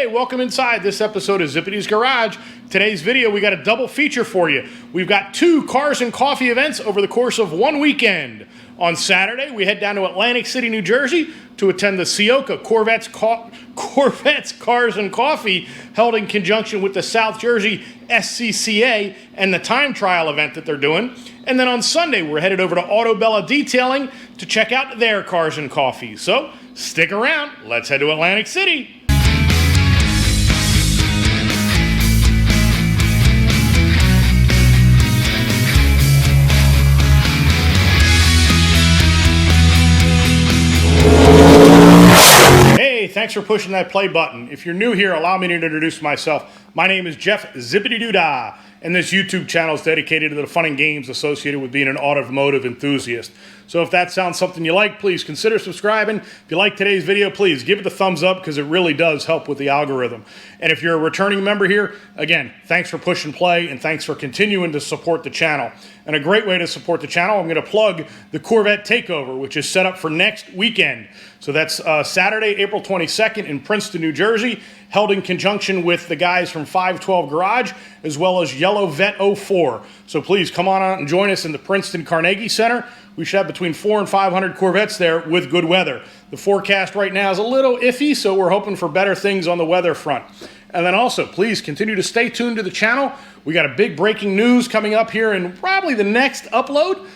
Hey, welcome inside this episode of Zippity's Garage. Today's video, we got a double feature for you. We've got two cars and coffee events over the course of one weekend. On Saturday, we head down to Atlantic City, New Jersey to attend the Ciocca Corvette's Cars and Coffee, held in conjunction with the South Jersey SCCA and the time trial event that they're doing. And then on Sunday, we're headed over to Autobella Detailing to check out their cars and coffee. So stick around. Let's head to Atlantic City. Hey, thanks for pushing that play button. If you're new here, allow me to introduce myself. My name is Jeff Zippity Doodah, and this YouTube channel is dedicated to the fun and games associated with being an automotive enthusiast. So if that sounds something you like, please consider subscribing. If you like today's video, please give it a thumbs up because it really does help with the algorithm. And if you're a returning member here, again, thanks for pushing play and thanks for continuing to support the channel. And a great way to support the channel, I'm going to plug the Corvette Takeover, which is set up for next weekend. So that's Saturday, April 22nd in Princeton, New Jersey, held in conjunction with the guys from 512 Garage, as well as Yellow Vet 04. So please come on out and join us in the Princeton Carnegie Center. We should have between 400 and 500 Corvettes there with good weather. The forecast right now is a little iffy, so we're hoping for better things on the weather front. And then also, please continue to stay tuned to the channel. We got a big breaking news coming up here in probably the next upload.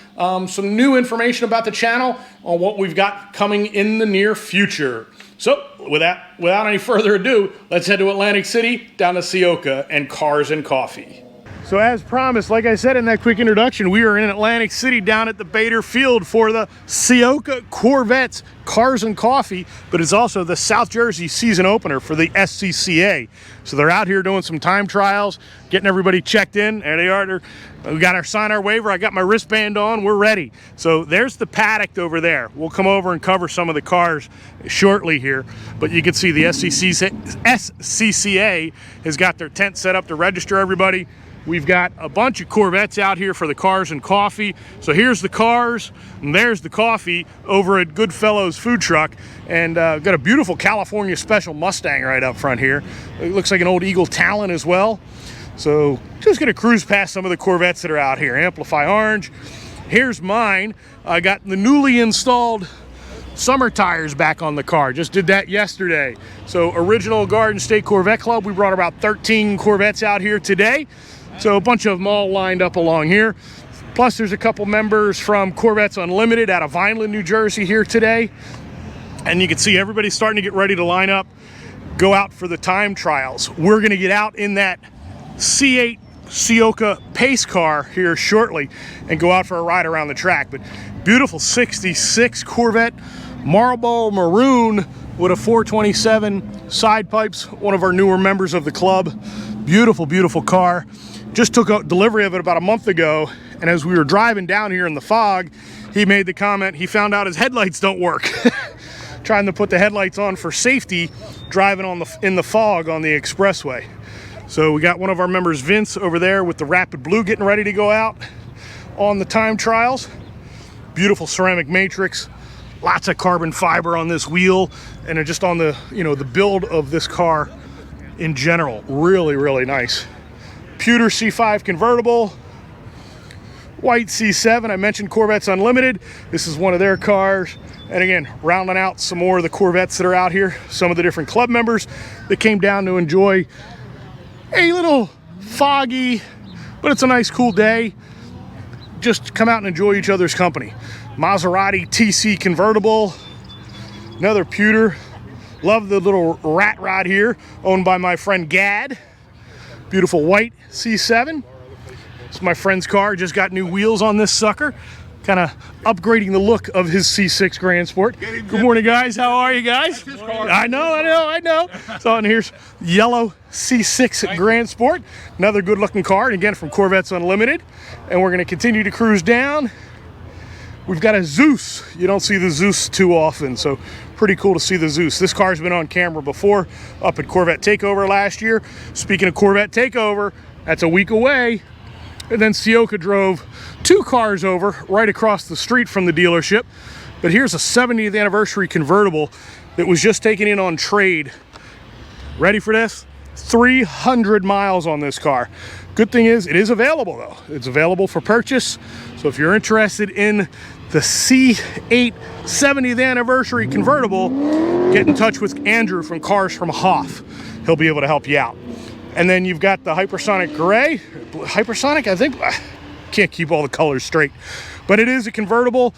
Some new information about the channel on what we've got coming in the near future. So without any further ado, let's head to Atlantic City, down to Ciocca and Cars and Coffee. So as promised, like I said in that quick introduction, we are in Atlantic City down at the Bader Field for the Ciocca Corvette's Cars and Coffee, but it's also the South Jersey season opener for the SCCA. So they're out here doing some time trials, getting everybody checked in. There they are. We got our sign our waiver. I got my wristband on. We're ready. So there's the Paddock over there. We'll come over and cover some of the cars shortly here. But you can see the SCCA has got their tent set up to register everybody. We've got a bunch of Corvettes out here for the Cars and Coffee. So here's the cars, and there's the coffee over at Goodfellows Food Truck. And got a beautiful California Special Mustang right up front here. It looks like an old Eagle Talon as well. So just gonna cruise past some of the Corvettes that are out here. Amplify Orange. Here's mine. I got the newly installed summer tires back on the car. Just did that yesterday. So original Garden State Corvette Club. We brought about 13 Corvettes out here today. So a bunch of them all lined up along here. Plus there's a couple members from Corvettes Unlimited out of Vineland, New Jersey here today. And you can see everybody's starting to get ready to line up, go out for the time trials. We're gonna get out in that C8 Ciocca pace car here shortly and go out for a ride around the track. But beautiful 66 Corvette, marble maroon with a 427 side pipes, one of our newer members of the club. Beautiful, beautiful car. Just took a delivery of it about a month ago, and as we were driving down here in the fog, he made the comment he found out his headlights don't work. Trying to put the headlights on for safety, driving in the fog on the expressway. So we got one of our members, Vince, over there with the Rapid Blue getting ready to go out on the time trials. Beautiful ceramic matrix, lots of carbon fiber on this wheel, and just on the, the build of this car in general. Really, really nice. Pewter C5 convertible, white C7. I mentioned Corvettes Unlimited. This is one of their cars. And again, rounding out some more of the Corvettes that are out here, some of the different club members that came down to enjoy a little foggy, but it's a nice cool day. Just come out and enjoy each other's company. Maserati TC convertible, another pewter. Love the little rat rod here, owned by my friend Gad. Beautiful white C7. It's my friend's car, just got new wheels on this sucker. Kind of upgrading the look of his C6 Grand Sport. Good morning, guys. How are you guys? I know. So, and here's yellow C6 Grand Sport. Another good looking car, and again, from Corvettes Unlimited. And we're gonna continue to cruise down. We've got a Zeus. You don't see the Zeus too often, so pretty cool to see the Zeus. This car's been on camera before, up at Corvette Takeover last year. Speaking of Corvette Takeover, that's a week away. And then Ciocca drove two cars over right across the street from the dealership. But here's a 70th anniversary convertible that was just taken in on trade Ready for this? 300 miles on this car. Good thing is, it is available though. It's available for purchase. So if you're interested in the C8 70th anniversary convertible, get in touch with Andrew from Cars from Hoff. He'll be able to help you out. And then you've got the Hypersonic Gray. Hypersonic, I think, can't keep all the colors straight. But it is a convertible.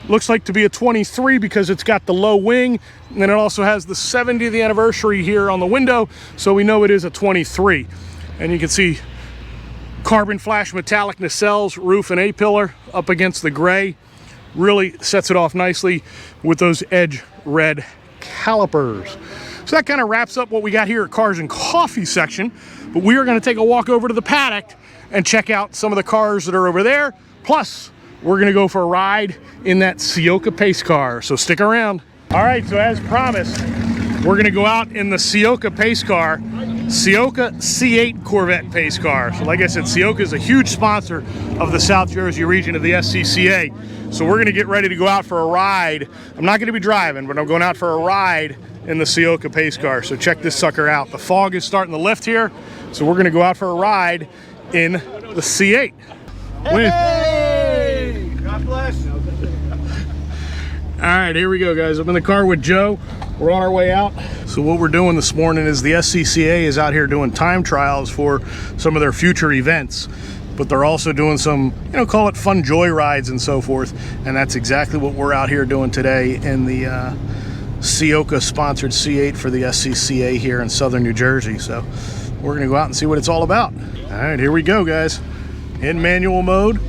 Looks like to be a 23 because it's got the low wing. And then it also has the 70th anniversary here on the window. So we know it is a 23. And you can see carbon flash metallic nacelles, roof and A-pillar up against the gray. Really sets it off nicely with those edge red calipers. So that kind of wraps up what we got here at Cars and Coffee section. But we are going to take a walk over to the paddock and check out some of the cars that are over there. Plus, we're going to go for a ride in that Ciocca pace car. So stick around. All right, so as promised, we're going to go out in the Ciocca pace car, Ciocca C8 Corvette pace car. So like I said, Ciocca is a huge sponsor of the South Jersey region of the SCCA. So we're going to get ready to go out for a ride. I'm not going to be driving, but I'm going out for a ride in the Ciocca pace car. So check this sucker out. The fog is starting to lift here, so we're going to go out for a ride in the C8. Hey! God bless. All right, here we go, guys. I'm in the car with Joe. We're on our way out. So what we're doing this morning is the SCCA is out here doing time trials for some of their future events, but they're also doing some, call it fun joy rides and so forth. And that's exactly what we're out here doing today in the Ciocca sponsored C8 for the SCCA here in southern New Jersey. So we're gonna go out and see what it's all about. All right, here we go, guys. In manual mode.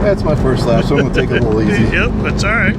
That's my first lap, so I'm gonna take it a little easy. Yep, that's all right.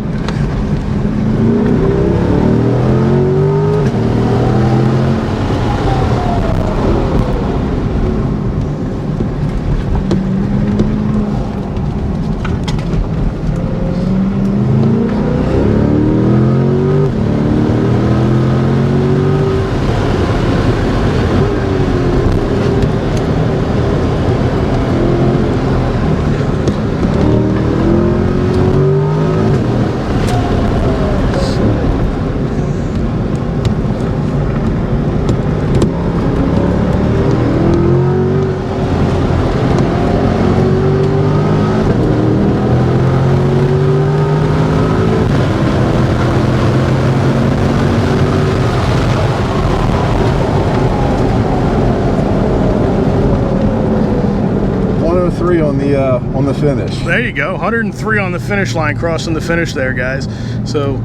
On the finish. There you go, 103 on the finish line, crossing the finish there, guys. So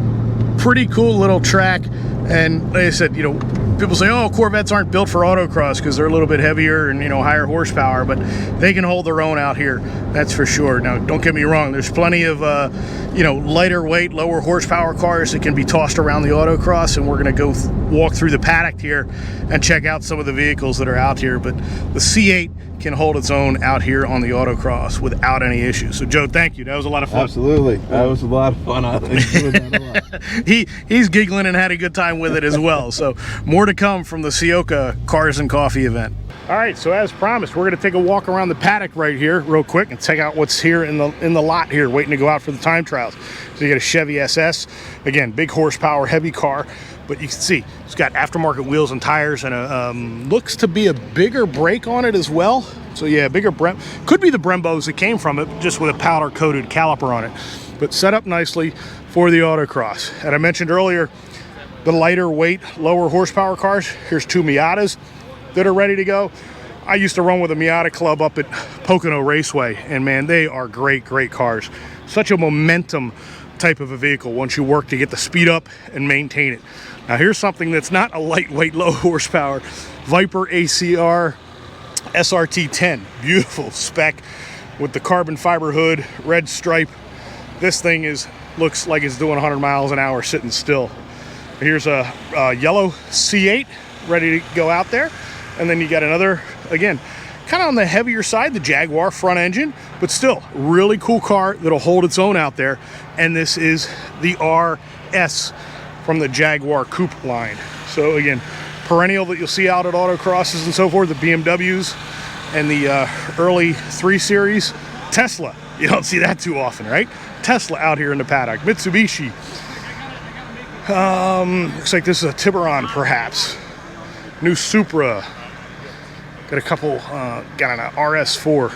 pretty cool little track. And like I said, people say, oh, Corvettes aren't built for autocross because they're a little bit heavier and higher horsepower, but they can hold their own out here, that's for sure. Now don't get me wrong, there's plenty of lighter weight, lower horsepower cars that can be tossed around the autocross, and we're going to go walk through the paddock here and check out some of the vehicles that are out here. But the C8 can hold its own out here on the autocross without any issues. So Joe, thank you, that was a lot of fun. Absolutely, that was a lot of fun. I enjoyed that a lot. He's giggling and had a good time with it as well. So more to come from the Ciocca Cars and Coffee event. All right, so as promised, we're going to take a walk around the paddock right here real quick and check out what's here in the lot here, waiting to go out for the time trials. So you got a Chevy SS, again, big horsepower, heavy car, but you can see it's got aftermarket wheels and tires, and a looks to be a bigger brake on it as well. So yeah, bigger could be the Brembos that came from it, just with a powder coated caliper on it, but set up nicely for the autocross. And I mentioned earlier the lighter weight, lower horsepower cars. Here's two Miatas that are ready to go. I used to run with a Miata club up at Pocono Raceway, and man, they are great cars. Such a momentum type of a vehicle once you work to get the speed up and maintain it. Now here's something that's not a lightweight, low horsepower Viper ACR SRT 10. Beautiful spec with the carbon fiber hood, red stripe. This thing looks like it's doing 100 miles an hour sitting still. Here's a yellow C8 ready to go out there. And then you got another, again, kind of on the heavier side, the Jaguar front engine, but still really cool car that'll hold its own out there. And this is the RS from the Jaguar coupe line. So again, perennial that you'll see out at autocrosses and so forth, the BMWs and the early 3 Series. Tesla, you don't see that too often, right? Tesla out here in the paddock. Mitsubishi. Looks like this is a Tiburon, perhaps. New Supra. Got a couple, got an RS4,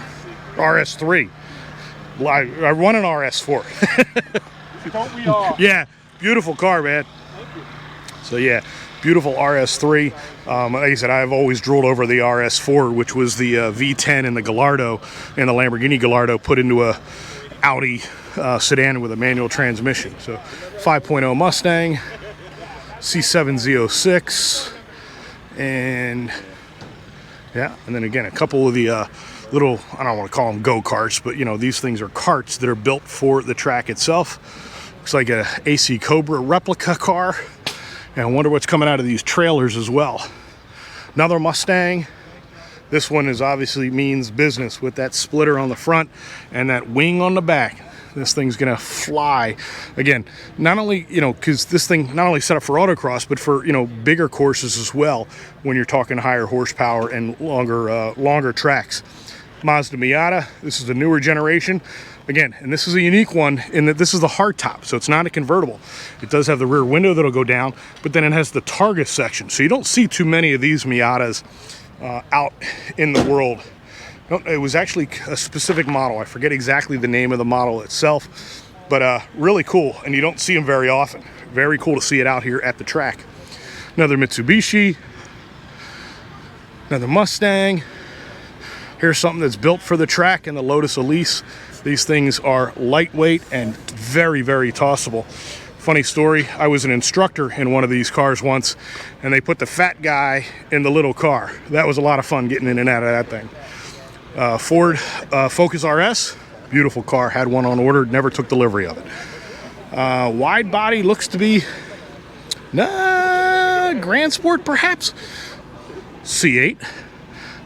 RS3. I run an RS4. Don't we all? Yeah, beautiful car, man. Thank you. So yeah, beautiful RS3. Like I said, I've always drooled over the RS4, which was the V10 and the Gallardo and the Lamborghini Gallardo put into a Audi sedan with a manual transmission. So 5.0 Mustang, C8 Z06, and yeah, and then again a couple of the little, I don't want to call them go-karts, but you know, these things are carts that are built for the track itself. Looks like a AC Cobra replica car. And I wonder what's coming out of these trailers as well. Another Mustang. This one is obviously means business with that splitter on the front and that wing on the back. This thing's gonna fly. Again, not only, you know, because this thing not only set up for autocross, but for, you know, bigger courses as well when you're talking higher horsepower and longer tracks. Mazda Miata. This is the newer generation. Again, and this is a unique one in that this is the hardtop, so it's not a convertible. It does have the rear window that'll go down, but then it has the Targa section. So you don't see too many of these Miatas out in the world. It was actually a specific model. I forget exactly the name of the model itself, but really cool, and you don't see them very often. Very cool to see it out here at the track. Another Mitsubishi, another Mustang. Here's something that's built for the track in the Lotus Elise. These things are lightweight and very, very tossable. Funny story, I was an instructor in one of these cars once, and they put the fat guy in the little car. That was a lot of fun getting in and out of that thing. Ford Focus RS, beautiful car. Had one on order, never took delivery of it. Wide body looks to be Grand Sport, perhaps. C8,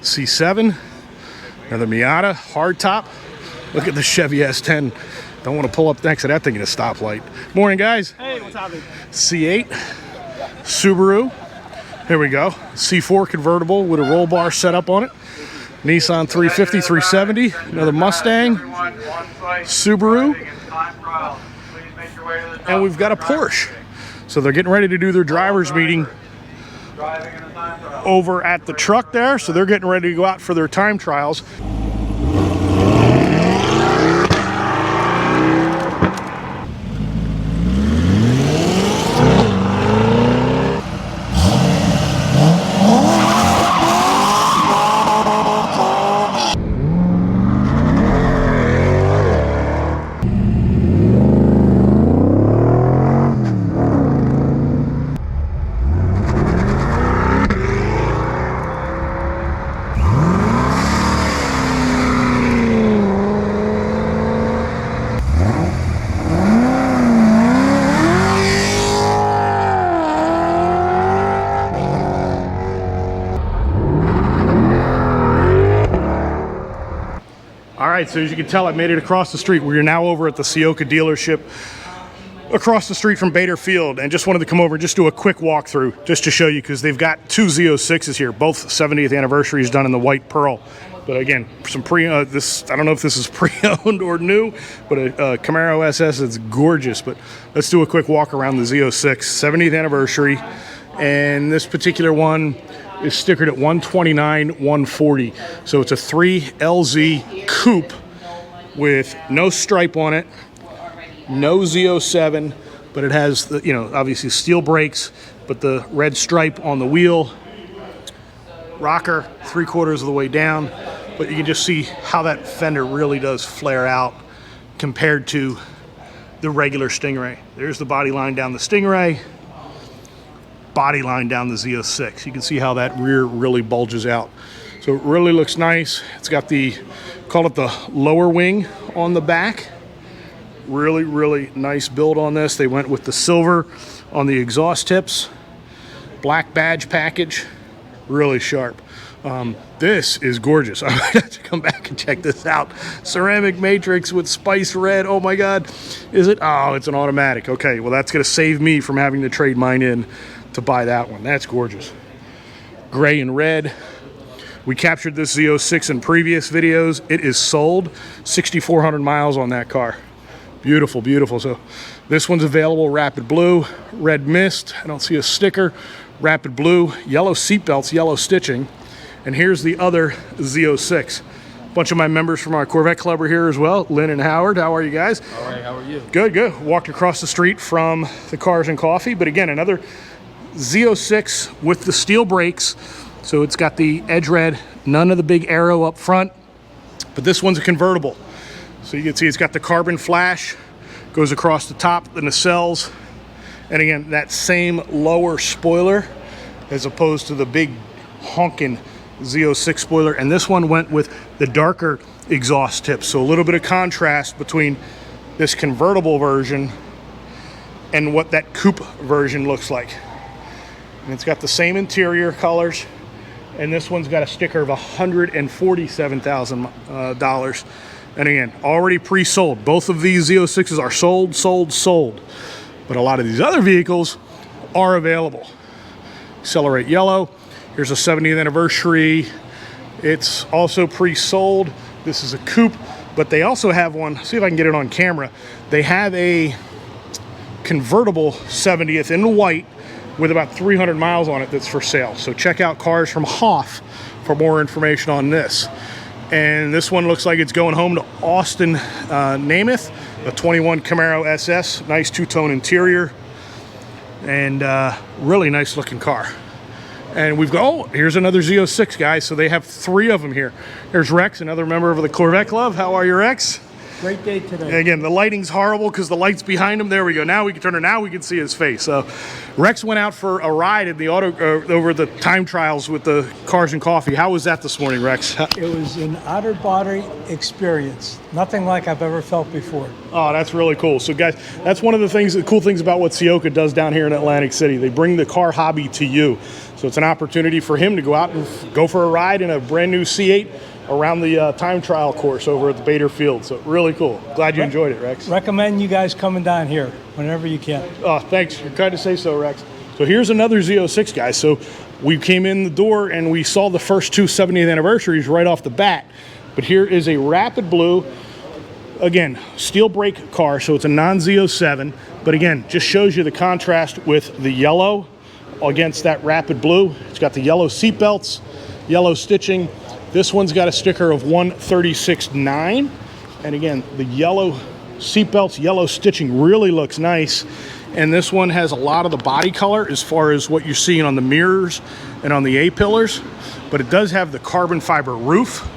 C7, another Miata, hardtop. Look at the Chevy S10. Don't want to pull up next to that thing at a stoplight. Morning, guys. Hey, what's happening? C8, Subaru. Here we go. C4 convertible with a roll bar set up on it. Nissan 350, 370. Another Mustang, Subaru. And we've got a Porsche. So they're getting ready to do their driver's meeting over at the truck there. So they're getting ready to go out for their time trials. All right, so as you can tell, I made it across the street. We are now over at the Ciocca dealership across the street from Bader Field, and just wanted to come over and just do a quick walkthrough just to show you, because they've got 2 Z06s here, both 70th anniversaries done in the white pearl. But again, some this, I don't know if this is pre-owned or new, but a Camaro SS, it's gorgeous. But let's do a quick walk around the Z06, 70th anniversary, and this particular one is stickered at 129, 140. So it's a 3LZ coupe with no stripe on it, no Z07, but it has the, you know, obviously steel brakes, but the red stripe on the wheel, rocker 3/4 of the way down. But you can just see how that fender really does flare out compared to the regular Stingray. There's the body line down the Stingray, body line down the Z06. You can see how that rear really bulges out. So it really looks nice. It's got the, call it the lower wing on the back. Really, really nice build on this. They went with the silver on the exhaust tips. Black badge package, really sharp. This is gorgeous. I have to come back and check this out. Ceramic matrix with spice red. Oh my God. Is it? Oh, it's an automatic. Okay, well that's going to save me from having to trade mine in to buy that one. That's gorgeous. Gray and red. We captured this Z06 in previous videos. It is sold. 6,400 miles on that car. Beautiful, beautiful. So this one's available. Rapid blue, red mist. I don't see a sticker. Rapid blue, yellow seatbelts, yellow stitching. And here's the other Z06. A bunch of my members from our Corvette Club are here as well. Lynn and Howard, how are you guys? All right, how are you? Good, good. Walked across the street from the Cars and Coffee. But again, another Z06 with the steel brakes. So it's got the edge red, none of the big arrow up front. But this one's a convertible. So you can see it's got the carbon flash, goes across the top, the nacelles. And again, that same lower spoiler as opposed to the big honking Z06 spoiler. And this one went with the darker exhaust tips. So a little bit of contrast between this convertible version and what that coupe version looks like. And it's got the same interior colors. And this one's got a sticker of $147,000. And again, already pre-sold. Both of these Z06s are sold, sold, sold. But a lot of these other vehicles are available. Accelerate yellow. Here's a 70th anniversary. It's also pre-sold. This is a coupe, but they also have one. See if I can get it on camera. They have a convertible 70th in white with about 300 miles on it that's for sale. So check out Cars from Hoff for more information on this. And this one looks like it's going home to Austin Namath, a 21 Camaro SS, nice two-tone interior, and really nice looking car. And we've got, oh, here's another Z06, guys. So they have 3 of them here. There's Rex, another member of the Corvette Club. How are you, Rex? Great day today. And again, the lighting's horrible because the light's behind him. There we go. Now we can turn it. Now we can see his face. So Rex went out for a ride in the over the time trials with the Cars and Coffee. How was that this morning, Rex? It was an outer body experience. Nothing like I've ever felt before. Oh, that's really cool. So guys, that's one of the cool things about what Ciocca does down here in Atlantic City. They bring the car hobby to you. So it's an opportunity for him to go out and go for a ride in a brand new C8 around the time trial course over at the Bader Field. So really cool. Glad you enjoyed it, Rex. Recommend you guys coming down here whenever you can. Oh, thanks. You're kind to say so, Rex. So here's another Z06, guys. So we came in the door and we saw the first 2 70th anniversaries right off the bat. But here is a Rapid Blue, again, steel brake car. So it's a non-Z07. But again, just shows you the contrast with the yellow against that Rapid Blue. It's got the yellow seat belts, yellow stitching. This one's got a sticker of 136.9, and again, the yellow seat belts, yellow stitching really looks nice. And this one has a lot of the body color as far as what you're seeing on the mirrors and on the A-pillars, but it does have the carbon fiber roof,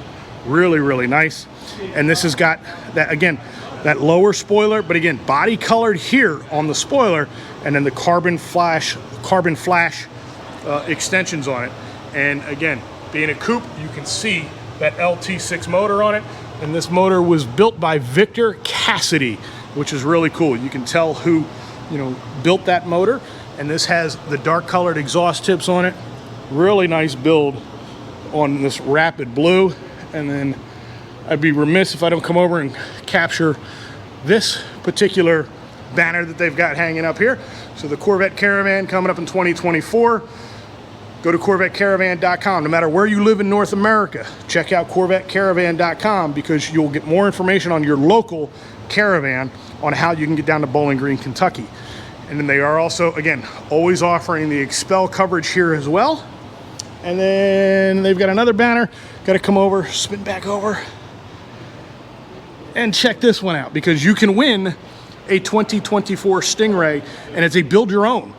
really, really nice. And this has got that, again, that lower spoiler, but again, body colored here on the spoiler, and then the carbon flash extensions on it. And again, being a coupe, you can see that LT6 motor on it. And this motor was built by Victor Cassidy, which is really cool. You can tell who, built that motor. And this has the dark colored exhaust tips on it. Really nice build on this Rapid Blue. And then I'd be remiss if I don't come over and capture this particular banner that they've got hanging up here. So the Corvette Caravan coming up in 2024. Go to CorvetteCaravan.com. No matter where you live in North America, check out CorvetteCaravan.com because you'll get more information on your local caravan on how you can get down to Bowling Green, Kentucky. And then they are also, again, always offering the Expel coverage here as well. And then they've got another banner. Got to come over, spin back over, and check this one out because you can win a 2024 Stingray, and it's a build your own.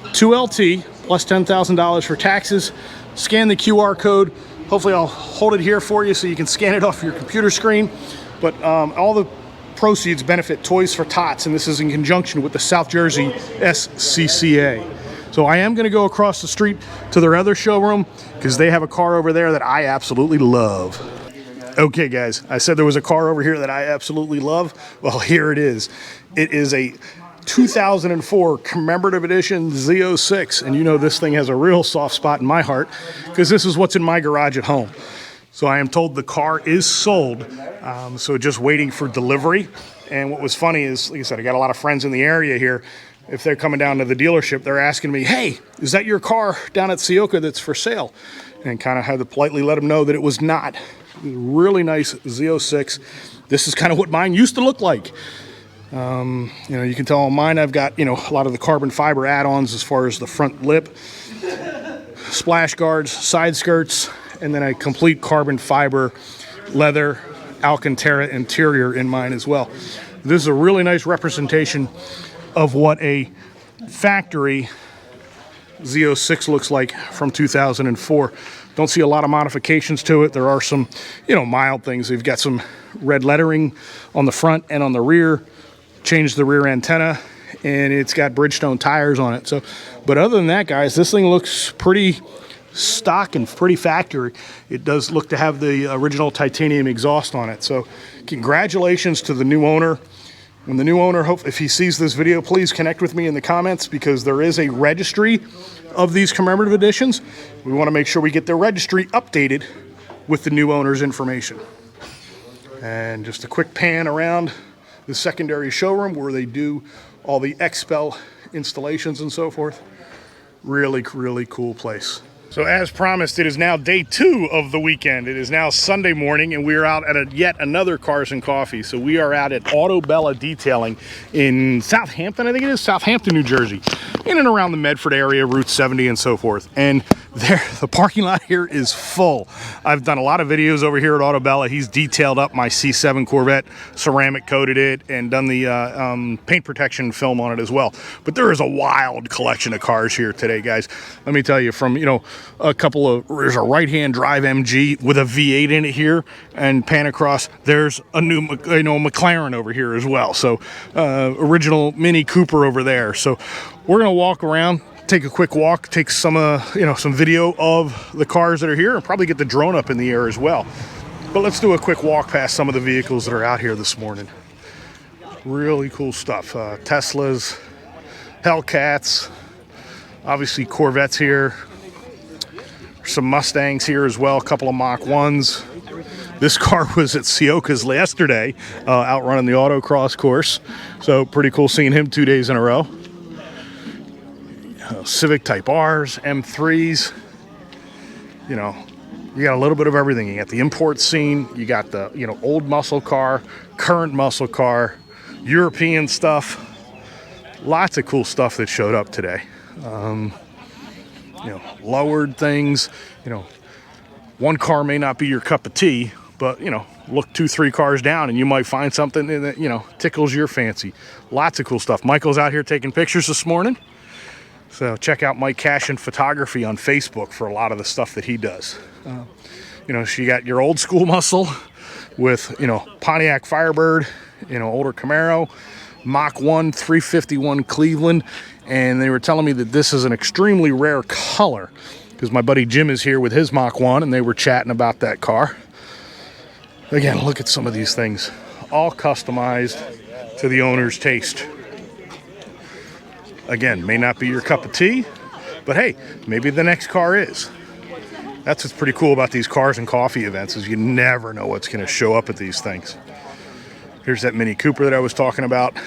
2LT plus $10,000 for taxes. Scan the QR code. Hopefully I'll hold it here for you so you can scan it off your computer screen. But all the proceeds benefit Toys for Tots, and this is in conjunction with the South Jersey SCCA. So I am going to go across the street to their other showroom because they have a car over there that I absolutely love. Okay, guys, I said there was a car over here that I absolutely love. Well, here it is. It is a 2004 commemorative edition Z06. And you know this thing has a real soft spot in my heart because this is what's in my garage at home. So I am told the car is sold, so just waiting for delivery. And what was funny is, like I said, I got a lot of friends in the area here. If they're coming down to the dealership, they're asking me, hey, is that your car down at Ciocca that's for sale? And kind of had to politely let them know that it was not. Really nice Z06. This is kind of what mine used to look like. You know, you can tell on mine I've got, you know, a lot of the carbon fiber add-ons as far as the front lip, splash guards, side skirts, and then a complete carbon fiber leather Alcantara interior in mine as well. This is a really nice representation of what a factory Z06 looks like from 2004. Don't see a lot of modifications to it. There are some, you know, mild things. We've got some red lettering on the front and on the rear. Changed the rear antenna, and it's got Bridgestone tires on it. So, but other than that, guys, this thing looks pretty stock and pretty factory. It does look to have the original titanium exhaust on it. So congratulations to the new owner. And the new owner, hope if he sees this video, please connect with me in the comments, because there is a registry of these commemorative editions. We want to make sure we get their registry updated with the new owner's information. And just a quick pan around the secondary showroom where they do all the XPEL installations and so forth. Really, really cool place. So as promised, it is now day 2 of the weekend. It is now Sunday morning, and we are out at yet another Cars and Coffee. So we are out at Auto Bella Detailing in Southampton, I think it is, Southampton, New Jersey, in and around the Medford area, Route 70 and so forth. And there, the parking lot here is full. I've done a lot of videos over here at Auto Bella. He's detailed up my C7 Corvette, ceramic coated it, and done the paint protection film on it as well. But there is a wild collection of cars here today, guys. Let me tell you, from, you know, a couple of, there's a right-hand drive MG with a V8 in it here, and pan across, there's a new, you know, McLaren over here as well. So original Mini Cooper over there. So we're gonna walk around, take a quick walk, take some you know, some video of the cars that are here, and probably get the drone up in the air as well. But let's do a quick walk past some of the vehicles that are out here this morning. Really cool stuff. Teslas, Hellcats, obviously Corvettes here. Some Mustangs here as well, a couple of Mach 1s. This car was at Ciocca's yesterday, out running the autocross course. So pretty cool seeing him 2 days in a row. Civic Type Rs, M3s. You know, you got a little bit of everything. You got the import scene, you got the, you know, old muscle car, current muscle car, European stuff. Lots of cool stuff that showed up today. You know, lowered things. You know, one car may not be your cup of tea, but, you know, look 2-3 cars down and you might find something that, you know, tickles your fancy. Lots of cool stuff. Michael's out here taking pictures this morning. So check out Mike Cashin Photography on Facebook for a lot of the stuff that he does. You know, so you got your old school muscle with, you know, Pontiac Firebird, you know, older Camaro, Mach 1 351 Cleveland. And they were telling me that this is an extremely rare color, because my buddy Jim is here with his Mach 1, and they were chatting about that car. Again, look at some of these things, all customized to the owner's taste. Again, may not be your cup of tea, but hey, maybe the next car is. That's what's pretty cool about these Cars and Coffee events, is you never know what's going to show up at these things. Here's that Mini Cooper that I was talking about.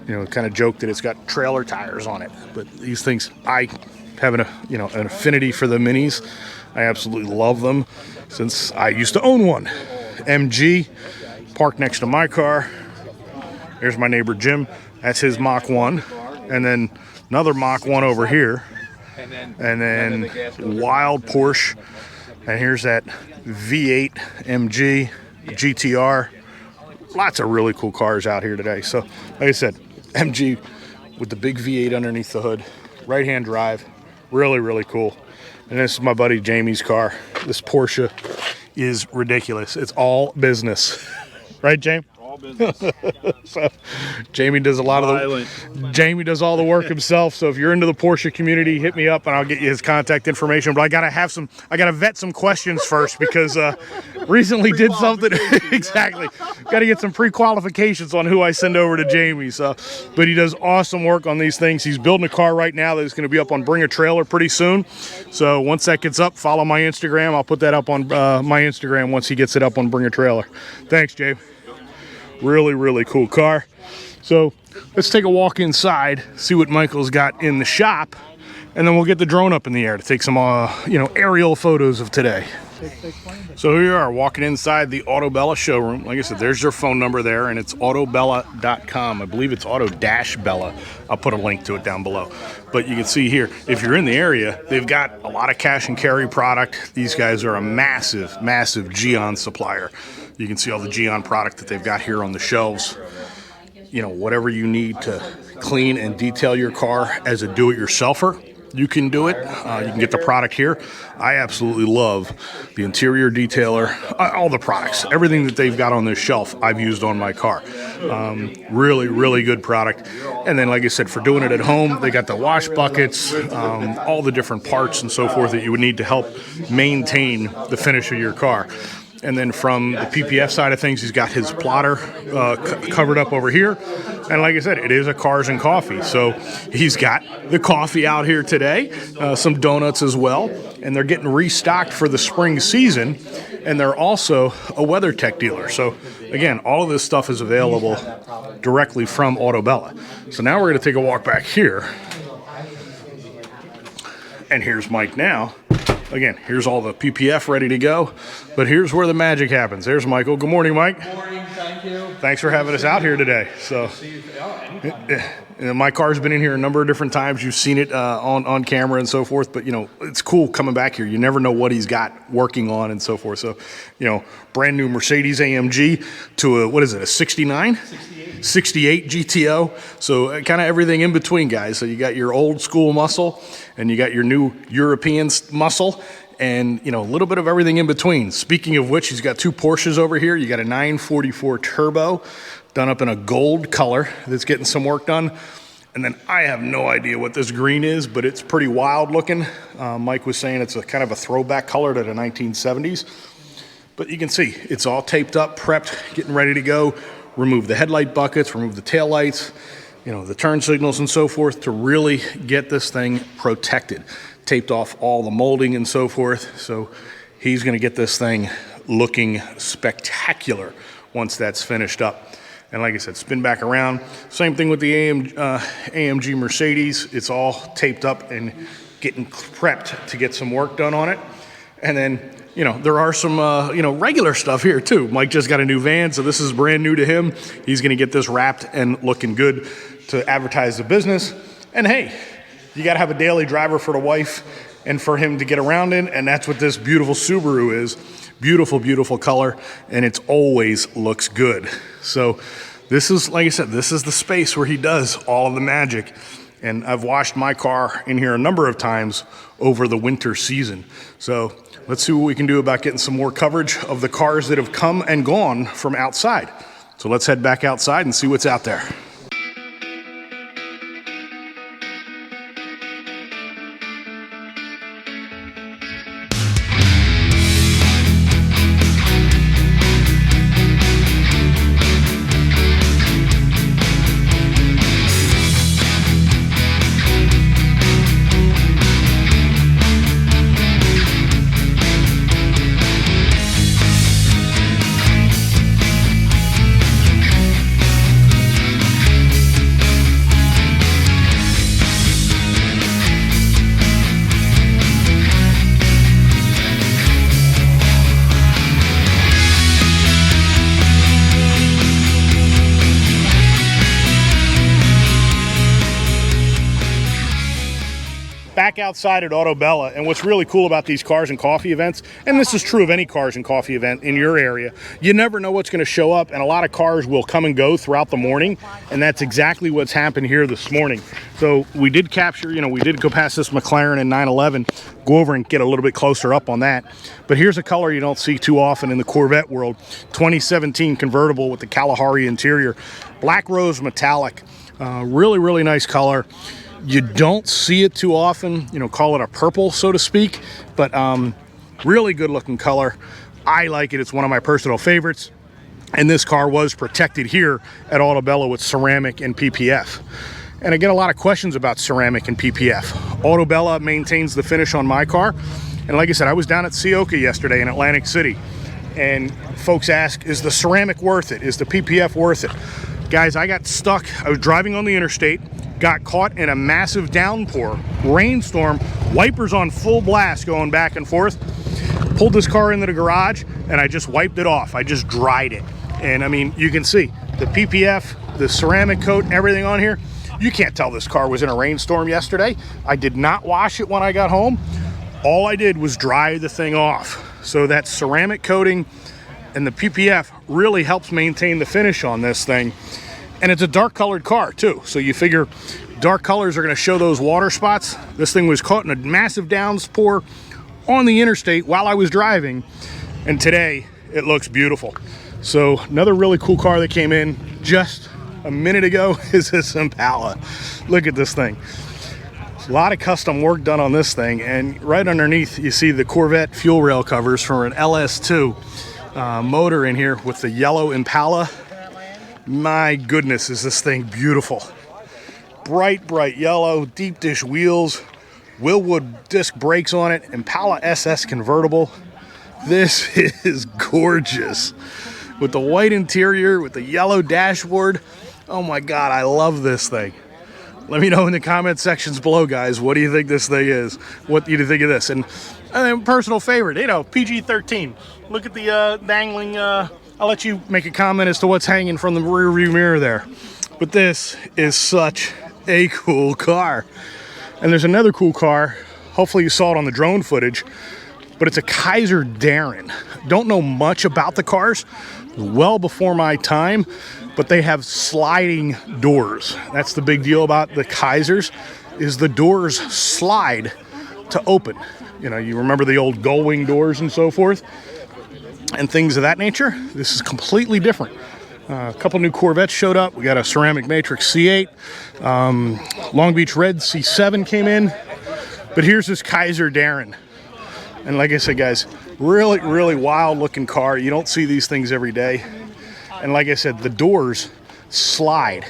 You know, kind of joke that it's got trailer tires on it, but these things, I have an, you know, an affinity for the Minis. I absolutely love them since I used to own one. MG, parked next to my car. There's my neighbor Jim. That's his Mach 1, and then another Mach 1 over here, and then wild Porsche, and here's that V8 MG GTR. Lots of really cool cars out here today. So, like I said, MG with the big V8 underneath the hood, right-hand drive, really, really cool. And this is my buddy Jamie's car. This Porsche is ridiculous. It's all business. Right, James? All business. So Jamie does a lot of Jamie does all the work himself. So if you're into the Porsche community, hit me up and I'll get you his contact information. But I gotta vet some questions first because recently did something exactly. Got to get some pre-qualifications on who I send over to Jamie. So, but he does awesome work on these things. He's building a car right now that is going to be up on Bring a Trailer pretty soon. So once that gets up, follow my Instagram. I'll put that up on my Instagram once he gets it up on Bring a Trailer. Thanks, Jamie. Really, really cool car. So let's take a walk inside, see what Michael's got in the shop, and then we'll get the drone up in the air to take some, aerial photos of today. So here we are walking inside the Autobella showroom. Like I said, there's their phone number there, and it's autobella.com. I believe it's auto-bella. I'll put a link to it down below. But you can see here, if you're in the area, they've got a lot of cash and carry product. These guys are a massive, massive Geon supplier. You can see all the Geon product that they've got here on the shelves. You know, whatever you need to clean and detail your car as a do-it-yourselfer, you can do it. You can get the product here. I absolutely love the interior detailer, all the products, everything that they've got on this shelf I've used on my car. Really, really good product. And then, like I said, for doing it at home, they got the wash buckets, all the different parts and so forth that you would need to help maintain the finish of your car. And then from the PPF side of things, he's got his plotter covered up over here. And like I said, it is a cars and coffee. So he's got the coffee out here today, some donuts as well. And they're getting restocked for the spring season. And they're also a WeatherTech dealer. So again, all of this stuff is available directly from Autobella. So now we're going to take a walk back here. And here's Mike now. Again, here's all the PPF ready to go, but here's where the magic happens. There's Michael. Good morning, Mike. Good morning, thank you. Thanks for having us out here today. So, my car's been in here a number of different times. You've seen it on camera and so forth, but it's cool coming back here. You never know what he's got working on and so forth. So, brand new Mercedes AMG to a 69? 68 GTO. So kind of everything in between, guys. So you got your old school muscle and you got your new European muscle and, a little bit of everything in between. Speaking of which, he's got two Porsches over here. You got a 944 Turbo done up in a gold color that's getting some work done. And then I have no idea what this green is, but it's pretty wild looking. Mike was saying it's a kind of a throwback color to the 1970s. But you can see it's all taped up, prepped, getting ready to go. Remove the headlight buckets, remove the tail lights, the turn signals and so forth to really get this thing protected. Taped off all the molding and so forth. So he's going to get this thing looking spectacular once that's finished up. And like I said, spin back around. Same thing with the AMG Mercedes. It's all taped up and getting prepped to get some work done on it. And then there are some, regular stuff here too. Mike just got a new van, so this is brand new to him. He's going to get this wrapped and looking good to advertise the business. And hey, you got to have a daily driver for the wife and for him to get around in, and that's what this beautiful Subaru is. Beautiful, beautiful color, and it always looks good. So this is, like I said, this is the space where he does all of the magic. And I've washed my car in here a number of times over the winter season. So let's see what we can do about getting some more coverage of the cars that have come and gone from outside. So let's head back outside and see what's out there. back outside at Autobella, and what's really cool about these cars and coffee events, and this is true of any cars and coffee event in your area, you never know what's going to show up, and a lot of cars will come and go throughout the morning, and that's exactly what's happened here this morning. So we did capture, you know, we did go past this McLaren and 911, go over and get a little bit closer up on that. But here's a color you don't see too often in the Corvette world. 2017 convertible with the Kalahari interior, black rose metallic. Really, really nice color. You don't see it too often, you know, call it a purple, so to speak, but really good looking color. I like it. It's one of my personal favorites. And this car was protected here at Autobella with ceramic and PPF. And I get a lot of questions about ceramic and PPF. Autobella maintains the finish on my car. And like I said, I was down at Ciocca yesterday in Atlantic City. And folks ask, is the ceramic worth it? Is the PPF worth it? Guys, I got stuck. I was driving on the interstate, got caught in a massive downpour, rainstorm, wipers on full blast going back and forth. Pulled this car into the garage and I just wiped it off. I just dried it. And I mean, you can see the PPF, the ceramic coat, everything on here. You can't tell this car was in a rainstorm yesterday. I did not wash it when I got home. All I did was dry the thing off. So that ceramic coating and the PPF really helps maintain the finish on this thing. And it's a dark colored car too. So you figure dark colors are gonna show those water spots. This thing was caught in a massive downpour on the interstate while I was driving. And today it looks beautiful. So another really cool car that came in just a minute ago is this Impala. Look at this thing. A lot of custom work done on this thing. And right underneath you see the Corvette fuel rail covers for an LS2 motor in here with the yellow Impala. My goodness, is this thing beautiful. Bright, bright yellow, deep dish wheels, Willwood disc brakes on it, Impala SS convertible. This is gorgeous. With the white interior, with the yellow dashboard. Oh my God, I love this thing. Let me know in the comment sections below, guys. What do you think this thing is? What do you think of this? And then personal favorite, you know, PG-13. Look at the dangling, I'll let you make a comment as to what's hanging from the rear view mirror there. But this is such a cool car. And there's another cool car. Hopefully you saw it on the drone footage, but it's a Kaiser Darren. Don't know much about the cars, well before my time, but they have sliding doors. That's the big deal about the Kaisers, is the doors slide to open. You know, you remember the old gull wing doors and so forth, and things of that nature. This is completely different. A couple new Corvettes showed up. We got a ceramic matrix C8. Long Beach Red C7 came in. But here's this Kaiser Darren. And like I said, guys, really, really wild looking car. You don't see these things every day. And like I said, the doors slide.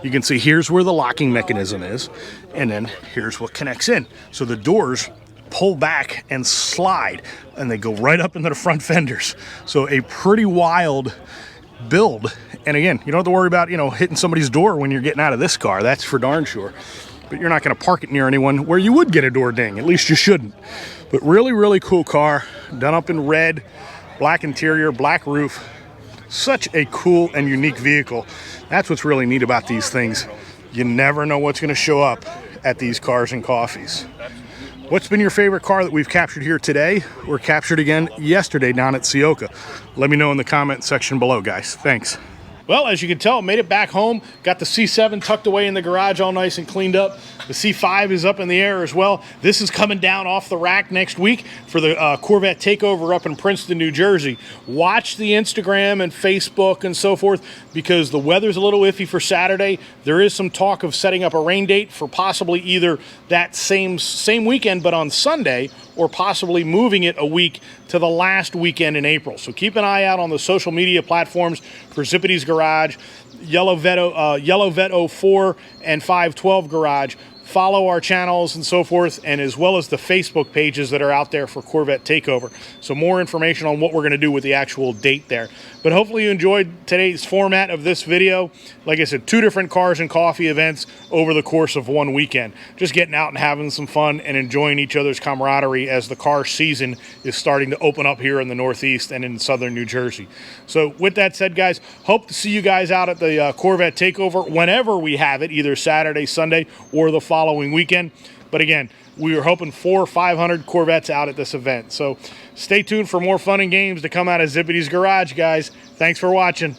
You can see here's where the locking mechanism is. And then here's what connects in. So the doors pull back and slide, and they go right up into the front fenders. So a pretty wild build. And again, you don't have to worry about, you know, hitting somebody's door when you're getting out of this car. That's for darn sure. But you're not going to park it near anyone where you would get a door ding. At least you shouldn't. But really, really cool car. Done up in red, black interior, black roof. Such a cool and unique vehicle. That's what's really neat about these things. You never know what's going to show up at these cars and coffees. What's been your favorite car that we've captured here today or captured again yesterday down at Ciocca? Let me know in the comment section below, guys. Thanks. Well, as you can tell, made it back home. Got the C7 tucked away in the garage all nice and cleaned up. The C5 is up in the air as well. This is coming down off the rack next week for the Corvette Takeover up in Princeton, New Jersey. Watch the Instagram and Facebook and so forth because the weather's a little iffy for Saturday. There is some talk of setting up a rain date for possibly either that same weekend but on Sunday, or possibly moving it a week to the last weekend in April. So keep an eye out on the social media platforms for Zippity's Garage, Yellow Vet 04 and 512 Garage. Follow our channels and so forth, and as well as the Facebook pages that are out there for Corvette Takeover. So more information on what we're going to do with the actual date there. But hopefully you enjoyed today's format of this video. Like I said, 2 different cars and coffee events over the course of one weekend. Just getting out and having some fun and enjoying each other's camaraderie as the car season is starting to open up here in the Northeast and in southern New Jersey. So with that said, guys, hope to see you guys out at the Corvette Takeover whenever we have it, either Saturday, Sunday, or the following weekend. But again, we are hoping 400 or 500 Corvettes out at this event. So stay tuned for more fun and games to come out of Zippy's Garage, guys. Thanks for watching.